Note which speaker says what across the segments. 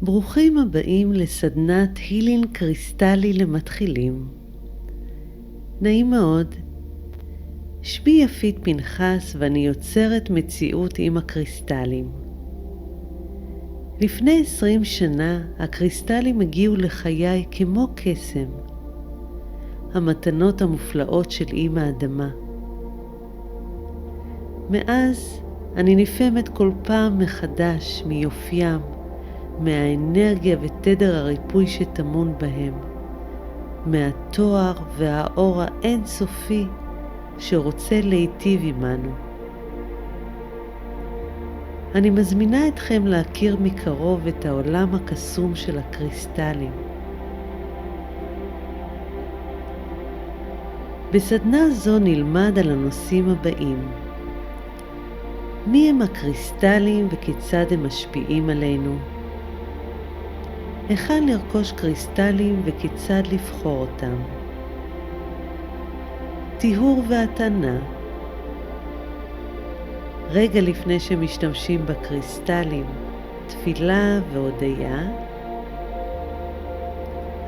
Speaker 1: ברוכים הבאים לסדנת הילינג קריסטלי למתחילים. נעים מאוד. שמי יפית פנחס ואני יוצרת מציאות עם הקריסטלים. לפני 20 שנה הקריסטלים הגיעו לחיי כמו קסם. המתנות המופלאות של אמא אדמה. מאז אני נפעמת כל פעם מחדש מיופיים, מהאנרגיה ותדר הריפוי שטמון בהם, מהתואר והאור האינסופי שרוצה להיטיב עמנו. אני מזמינה אתכם להכיר מקרוב את העולם הקסום של הקריסטלים. בסדנה זו נלמד על הנושאים הבאים: מי הם הקריסטלים וכיצד הם משפיעים עלינו? היכן לרכוש קריסטלים וכיצד לבחור אותם? טיהור והתנה. רגע לפני שמשתמשים בקריסטלים, תפילה והודיה.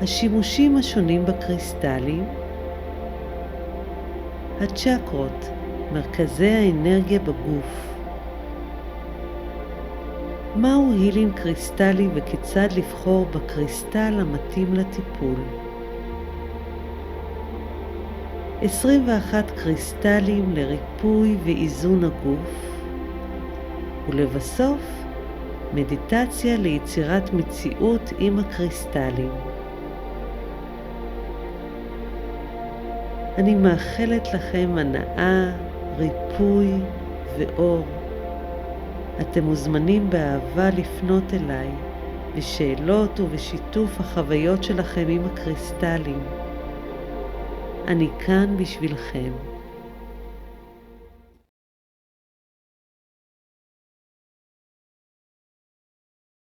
Speaker 1: השימושים השונים בקריסטלים. הצ'קרות, מרכזי האנרגיה בגוף. מהו הילינג קריסטלי וכיצד לבחור בקריסטל המתאים לטיפול? 21 קריסטלים לריפוי ואיזון הגוף, ולבסוף מדיטציה ליצירת מציאות עם הקריסטלים. אני מאחלת לכם הנאה, ריפוי ואור. אתם מוזמנים באהבה לפנות אליי בשאלות ובשיתוף החוויות שלכם עם הקריסטלים. אני כאן בשבילכם.